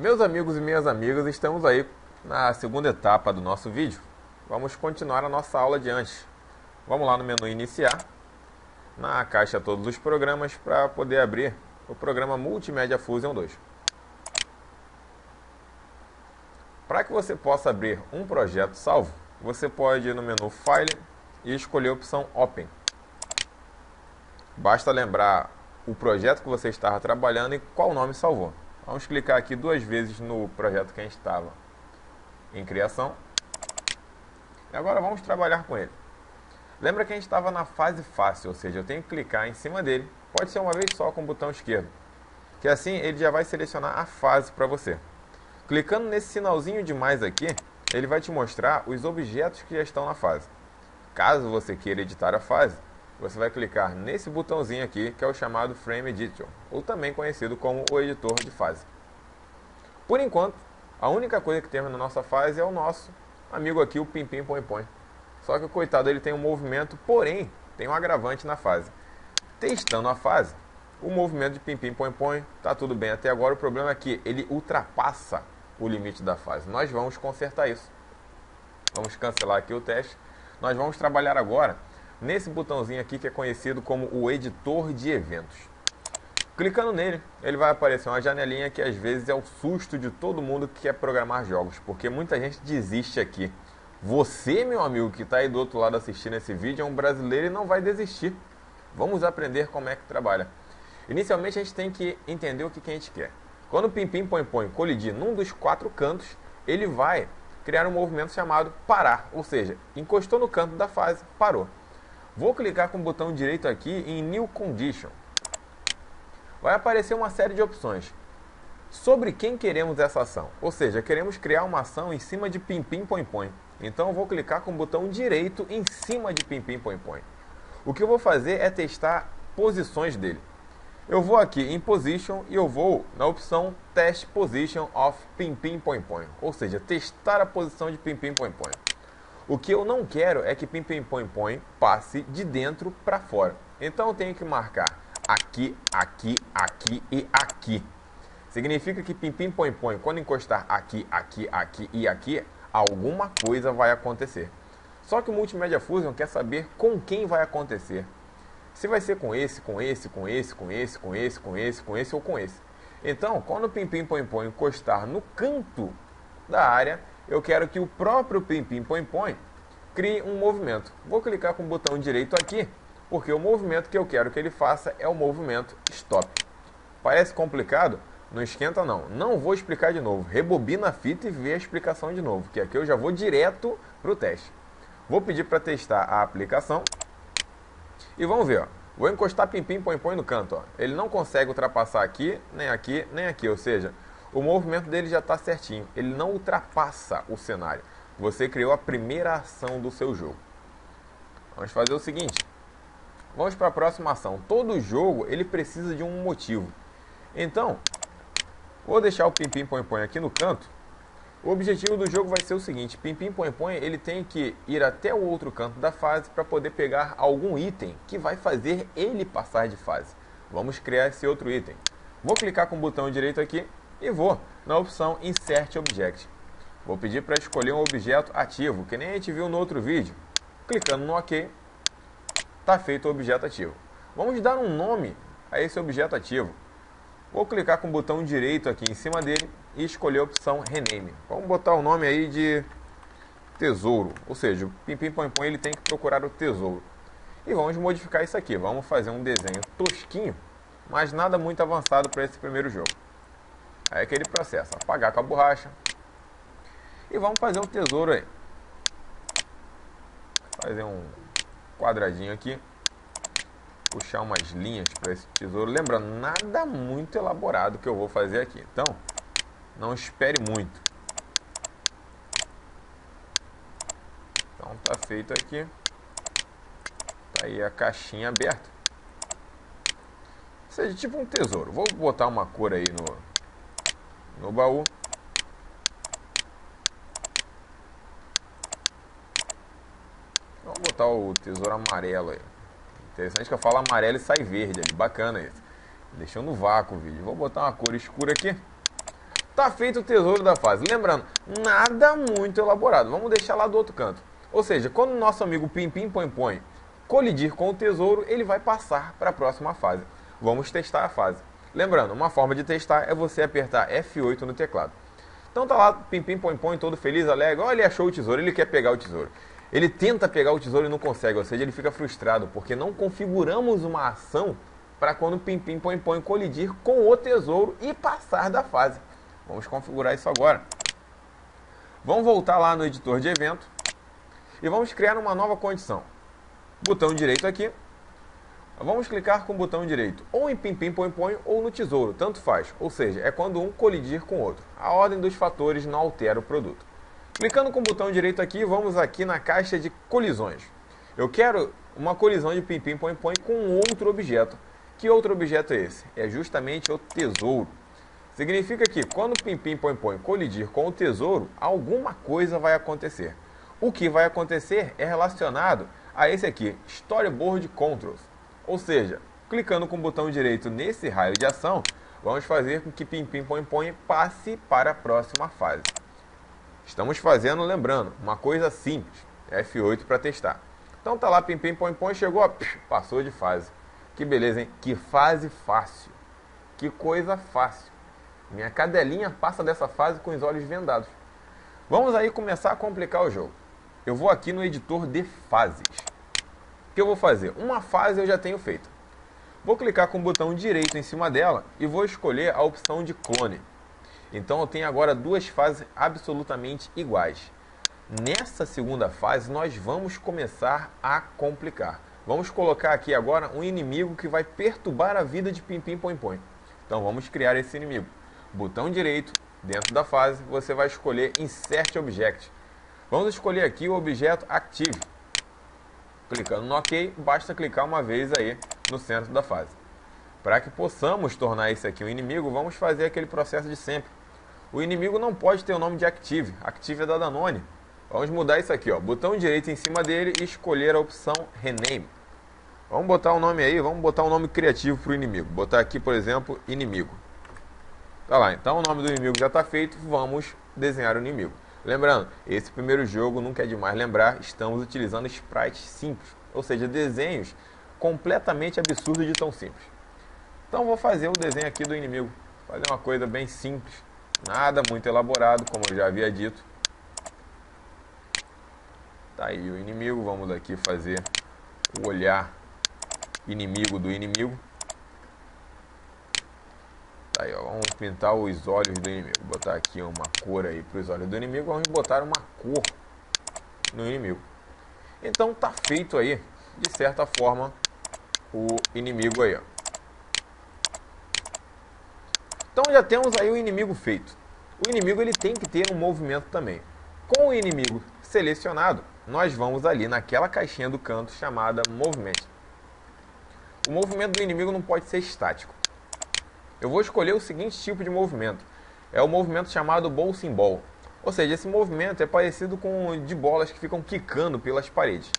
Meus amigos e minhas amigas, estamos aí na segunda etapa do nosso vídeo. Vamos continuar a nossa aula de antes. Vamos lá no menu Iniciar, na caixa Todos os Programas, para poder abrir o programa Multimédia Fusion 2. Para que você possa abrir um projeto salvo, você pode ir no menu File e escolher a opção Open. Basta lembrar o projeto que você estava trabalhando e qual nome salvou. Vamos clicar aqui duas vezes no projeto que a gente estava em criação. E agora vamos trabalhar com ele. Lembra que a gente estava na fase fácil, ou seja, eu tenho que clicar em cima dele. Pode ser uma vez só com o botão esquerdo, que assim ele já vai selecionar a fase para você. Clicando nesse sinalzinho de mais aqui, ele vai te mostrar os objetos que já estão na fase. Caso você queira editar a fase, você vai clicar nesse botãozinho aqui, que é o chamado Frame Editor, ou também conhecido como o editor de fase. Por enquanto, a única coisa que temos na nossa fase é o nosso amigo aqui, o Pim Pim Põe Põe. Só que o coitado ele tem um movimento, porém tem um agravante na fase. Testando a fase, o movimento de Pim Pim Põe Põe está tudo bem até agora. O problema é que ele ultrapassa o limite da fase. Nós vamos consertar isso. Vamos cancelar aqui o teste. Nós vamos trabalhar agora nesse botãozinho aqui que é conhecido como o editor de eventos. Clicando nele, ele vai aparecer uma janelinha que às vezes é o susto de todo mundo que quer programar jogos, porque muita gente desiste aqui. Você, meu amigo, que está aí do outro lado assistindo esse vídeo, é um brasileiro e não vai desistir. Vamos aprender como é que trabalha. Inicialmente a gente tem que entender o que a gente quer. Quando o Pim Pim Põe Põe colidir num dos quatro cantos, ele vai criar um movimento chamado parar, ou seja, encostou no canto da fase, parou. Vou clicar com o botão direito aqui em New Condition. Vai aparecer uma série de opções. Sobre quem queremos essa ação? Ou seja, queremos criar uma ação em cima de Pim Pim Põe Põe. Então eu vou clicar com o botão direito em cima de Pim Pim Põe Põe. O que eu vou fazer é testar posições dele. Eu vou aqui em Position e eu vou na opção Test Position of Pim Pim Põe Põe. Ou seja, testar a posição de Pim Pim Põe Põe. O que eu não quero é que Pim Pim Põe Põe passe de dentro para fora. Então eu tenho que marcar aqui, aqui, aqui e aqui. Significa que Pim Pim Põe Põe, quando encostar aqui, aqui, aqui e aqui, alguma coisa vai acontecer. Só que o Multimédia Fusion quer saber com quem vai acontecer. Se vai ser com esse, com esse, com esse, com esse, com esse, com esse, com esse ou com esse. Então, quando o Pim Pim Põe Põe encostar no canto da área, eu quero que o próprio Pim Pim Põe Põe crie um movimento. Vou clicar com o botão direito aqui, porque o movimento que eu quero que ele faça é o movimento Stop. Parece complicado? Não esquenta não. Não vou explicar de novo. Rebobina a fita e vê a explicação de novo, que aqui eu já vou direto para o teste. Vou pedir para testar a aplicação. E vamos ver, ó. Vou encostar Pim Pim Põe Põe no canto, ó. Ele não consegue ultrapassar aqui, nem aqui, nem aqui. Ou seja, o movimento dele já está certinho. Ele não ultrapassa o cenário. Você criou a primeira ação do seu jogo. Vamos fazer o seguinte. Vamos para a próxima ação. Todo jogo ele precisa de um motivo. Então, vou deixar o Pim Pim Põe Põe aqui no canto. O objetivo do jogo vai ser o seguinte. Pim Pim Põe Põe ele tem que ir até o outro canto da fase para poder pegar algum item que vai fazer ele passar de fase. Vamos criar esse outro item. Vou clicar com o botão direito aqui e vou na opção Insert Object. Vou pedir para escolher um objeto ativo, que nem a gente viu no outro vídeo. Clicando no OK, está feito o objeto ativo. Vamos dar um nome a esse objeto ativo. Vou clicar com o botão direito aqui em cima dele e escolher a opção Rename. Vamos botar o nome aí de Tesouro, ou seja, o Pim Pim Põe Põe ele tem que procurar o tesouro. E vamos modificar isso aqui. Vamos fazer um desenho tosquinho, mas nada muito avançado para esse primeiro jogo. Aí é aquele processo, apagar com a borracha. E vamos fazer um tesouro aí. Fazer um quadradinho aqui. Puxar umas linhas para esse tesouro. Lembrando, nada muito elaborado que eu vou fazer aqui. Então, não espere muito. Então, tá feito aqui. Tá aí a caixinha aberta. Ou seja, tipo um tesouro. Vou botar uma cor aí no baú. Vamos botar o tesouro amarelo aí. Interessante que eu falo amarelo e sai verde ali. Bacana isso. Deixou no vácuo o vídeo. Vou botar uma cor escura aqui. Tá feito o tesouro da fase. Lembrando, nada muito elaborado. Vamos deixar lá do outro canto. Ou seja, quando o nosso amigo Pim Pim Põe Põe colidir com o tesouro, ele vai passar para a próxima fase. Vamos testar a fase. Lembrando, uma forma de testar é você apertar F8 no teclado. Então tá lá, Pim Pim Põe Põe, todo feliz, alegre. Olha, ele achou o tesouro, ele quer pegar o tesouro. Ele tenta pegar o tesouro e não consegue, ou seja, ele fica frustrado, porque não configuramos uma ação para quando Pim Pim Põe Põe colidir com o tesouro e passar da fase. Vamos configurar isso agora. Vamos voltar lá no editor de evento e vamos criar uma nova condição. Botão direito aqui. Vamos clicar com o botão direito ou em Pim Pim Põe Põe ou no tesouro, tanto faz. Ou seja, é quando um colidir com o outro. A ordem dos fatores não altera o produto. Clicando com o botão direito aqui, vamos aqui na caixa de colisões. Eu quero uma colisão de Pim Pim Põe Põe com outro objeto. Que outro objeto é esse? É justamente o tesouro. Significa que quando Pim Pim Põe Põe colidir com o tesouro, alguma coisa vai acontecer. O que vai acontecer é relacionado a esse aqui, Storyboard Controls. Ou seja, clicando com o botão direito nesse raio de ação, vamos fazer com que Pim Pim Põe Põe passe para a próxima fase. Estamos fazendo, lembrando, uma coisa simples, F8 para testar. Então tá lá, Pim Pim Põe Põe, chegou, passou de fase. Que beleza, hein? Que fase fácil. Que coisa fácil. Minha cadelinha passa dessa fase com os olhos vendados. Vamos aí começar a complicar o jogo. Eu vou aqui no editor de fases. O que eu vou fazer? Uma fase eu já tenho feita. Vou clicar com o botão direito em cima dela e vou escolher a opção de clone. Então eu tenho agora duas fases absolutamente iguais. Nessa segunda fase nós vamos começar a complicar. Vamos colocar aqui agora um inimigo que vai perturbar a vida de Pim Pim Põe Põe. Então vamos criar esse inimigo. Botão direito, dentro da fase, você vai escolher Insert Object. Vamos escolher aqui o objeto Active. Clicando no OK, basta clicar uma vez aí no centro da fase. Para que possamos tornar esse aqui um inimigo, vamos fazer aquele processo de sempre. O inimigo não pode ter o nome de Active. Active é da Danone. Vamos mudar isso aqui, ó. Botão direito em cima dele e escolher a opção Rename. Vamos botar um nome aí, vamos botar um nome criativo para o inimigo. Botar aqui, por exemplo, inimigo. Tá lá, então o nome do inimigo já está feito, vamos desenhar o inimigo. Lembrando, esse primeiro jogo, nunca é demais lembrar, estamos utilizando sprites simples, ou seja, desenhos completamente absurdos de tão simples. Então vou fazer o desenho aqui do inimigo, fazer uma coisa bem simples, nada muito elaborado, como eu já havia dito. Tá aí o inimigo, vamos aqui fazer o olhar inimigo do inimigo. Tá aí, ó, vamos pintar os olhos do inimigo. Botar aqui uma cor aí para os olhos do inimigo. Vamos botar uma cor no inimigo. Então tá feito aí, de certa forma, o inimigo aí, ó. Então já temos aí o inimigo feito. O inimigo ele tem que ter um movimento também. Com o inimigo selecionado, nós vamos ali naquela caixinha do canto chamada Movimento. O movimento do inimigo não pode ser estático. Eu vou escolher o seguinte tipo de movimento. É o movimento chamado Bouncing Ball. Ou seja, esse movimento é parecido com o de bolas que ficam quicando pelas paredes.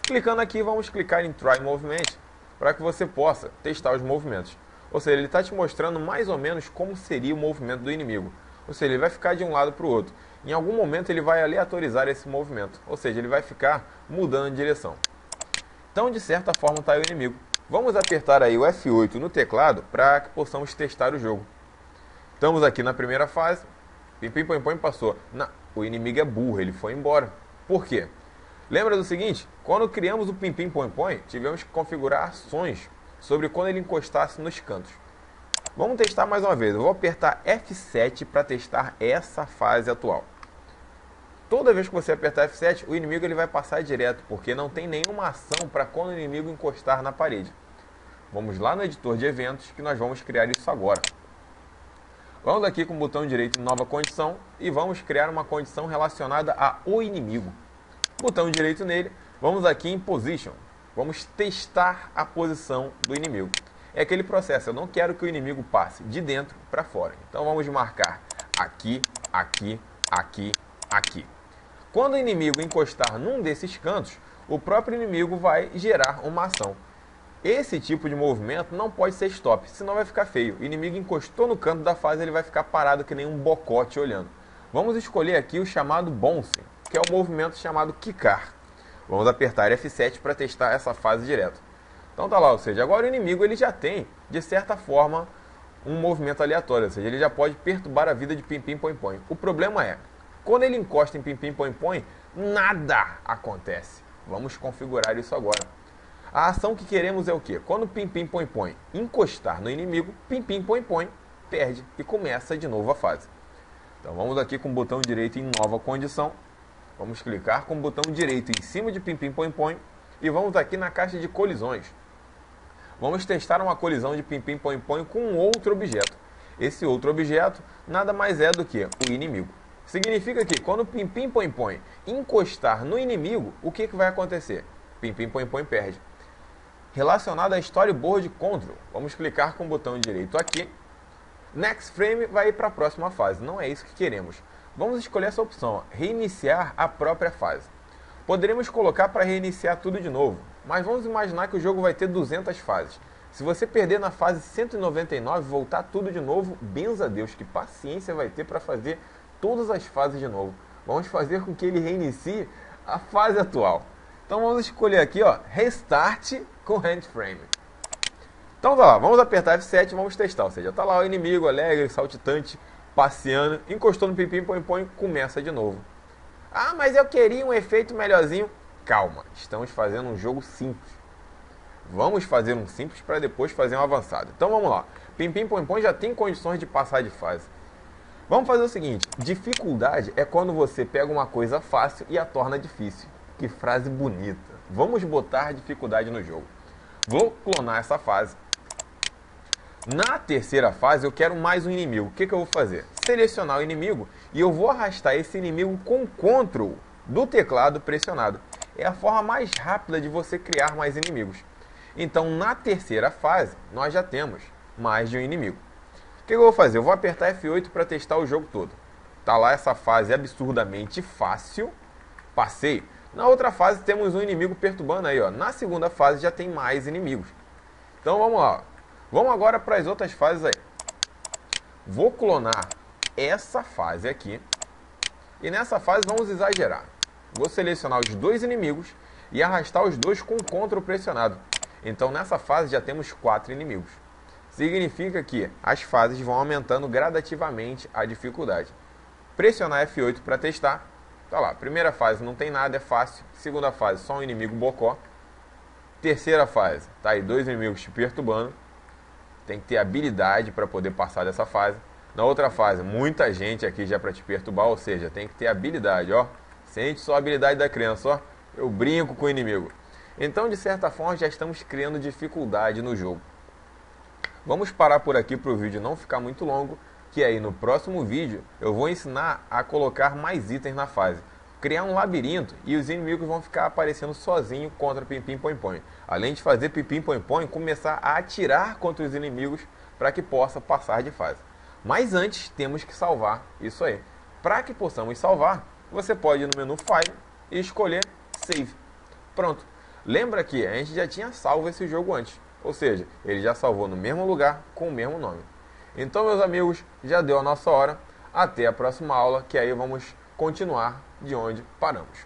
Clicando aqui, vamos clicar em Try Movement para que você possa testar os movimentos. Ou seja, ele está te mostrando mais ou menos como seria o movimento do inimigo. Ou seja, ele vai ficar de um lado para o outro. Em algum momento ele vai aleatorizar esse movimento. Ou seja, ele vai ficar mudando de direção. Então, de certa forma, está aí o inimigo. Vamos apertar aí o F8 no teclado para que possamos testar o jogo. Estamos aqui na primeira fase. Pim Pim Põe Põe passou. Não, o inimigo é burro, ele foi embora. Por quê? Lembra do seguinte? Quando criamos o Pim Pim Põe Põe, tivemos que configurar ações sobre quando ele encostasse nos cantos. Vamos testar mais uma vez. Eu vou apertar F7 para testar essa fase atual. Toda vez que você apertar F7, o inimigo ele vai passar direto, porque não tem nenhuma ação para quando o inimigo encostar na parede. Vamos lá no editor de eventos que nós vamos criar isso agora. Vamos aqui com o botão direito em nova condição e vamos criar uma condição relacionada ao inimigo. Botão direito nele, vamos aqui em Position. Vamos testar a posição do inimigo. É aquele processo, eu não quero que o inimigo passe de dentro para fora. Então vamos marcar aqui, aqui, aqui, aqui. Quando o inimigo encostar num desses cantos, o próprio inimigo vai gerar uma ação. Esse tipo de movimento não pode ser stop, senão vai ficar feio. O inimigo encostou no canto da fase, ele vai ficar parado que nem um bocote olhando. Vamos escolher aqui o chamado bouncing, que é o movimento chamado quicar. Vamos apertar F7 para testar essa fase direto. Então tá lá, ou seja, agora o inimigo ele já tem, de certa forma, um movimento aleatório, ou seja, ele já pode perturbar a vida de Pim Pim Põe Põe. O problema é, quando ele encosta em Pim Pim Põe Põe, nada acontece. Vamos configurar isso agora. A ação que queremos é o quê? Quando Pim Pim Põe Põe encostar no inimigo, Pim Pim Põe Põe perde e começa de novo a fase. Então vamos aqui com o botão direito em nova condição. Vamos clicar com o botão direito em cima de Pim Pim Põe Põe e vamos aqui na caixa de colisões. Vamos testar uma colisão de Pim Pim Põe Põe com um outro objeto. Esse outro objeto nada mais é do que o inimigo. Significa que quando Pim Pim Põe Põe encostar no inimigo, o que vai acontecer? Pim Pim Põe Põe perde. Relacionado a Storyboard Control, vamos clicar com o botão direito aqui. Next Frame vai ir para a próxima fase, não é isso que queremos. Vamos escolher essa opção, ó, reiniciar a própria fase. Poderíamos colocar para reiniciar tudo de novo, mas vamos imaginar que o jogo vai ter 200 fases. Se você perder na fase 199 e voltar tudo de novo, benza a Deus, que paciência vai ter para fazer todas as fases de novo. Vamos fazer com que ele reinicie a fase atual. Então vamos escolher aqui, ó, Restart com Hand Frame. Então tá lá, vamos apertar F7 e vamos testar. Ou seja, tá lá o inimigo alegre, saltitante, passeando, encostou no Pim Pim Põe Põe, começa de novo. Ah, mas eu queria um efeito melhorzinho. Calma, estamos fazendo um jogo simples. Vamos fazer um simples para depois fazer um avançado. Então vamos lá. Pim Pim Põe Põe já tem condições de passar de fase. Vamos fazer o seguinte, dificuldade é quando você pega uma coisa fácil e a torna difícil. Que frase bonita. Vamos botar dificuldade no jogo. Vou clonar essa fase. Na terceira fase eu quero mais um inimigo. O que eu vou fazer? Selecionar o inimigo e eu vou arrastar esse inimigo com Ctrl do teclado pressionado. É a forma mais rápida de você criar mais inimigos. Então na terceira fase nós já temos mais de um inimigo. O que eu vou fazer? Eu vou apertar F8 para testar o jogo todo. Tá lá essa fase absurdamente fácil. Passei. Na outra fase temos um inimigo perturbando aí, ó. Na segunda fase já tem mais inimigos. Então vamos lá. Vamos agora para as outras fases aí. Vou clonar essa fase aqui. E nessa fase vamos exagerar. Vou selecionar os dois inimigos e arrastar os dois com o Ctrl pressionado. Então nessa fase já temos 4 inimigos. Significa que as fases vão aumentando gradativamente a dificuldade. Pressionar F8 para testar. Tá lá, primeira fase não tem nada, é fácil. Segunda fase, só um inimigo bocó. Terceira fase, tá aí 2 inimigos te perturbando. Tem que ter habilidade para poder passar dessa fase. Na outra fase, muita gente aqui já para te perturbar, ou seja, tem que ter habilidade, ó. Sente só a habilidade da criança, ó. Eu brinco com o inimigo. Então, de certa forma, já estamos criando dificuldade no jogo. Vamos parar por aqui para o vídeo não ficar muito longo, que aí no próximo vídeo eu vou ensinar a colocar mais itens na fase. Criar um labirinto e os inimigos vão ficar aparecendo sozinhos contra Pim Pim Põe Põe. Além de fazer Pim Pim Põe Põe, começar a atirar contra os inimigos para que possa passar de fase. Mas antes temos que salvar isso aí. Para que possamos salvar, você pode ir no menu File e escolher Save. Pronto. Lembra que a gente já tinha salvo esse jogo antes. Ou seja, ele já salvou no mesmo lugar com o mesmo nome. Então, meus amigos, já deu a nossa hora. Até a próxima aula, que aí vamos continuar de onde paramos.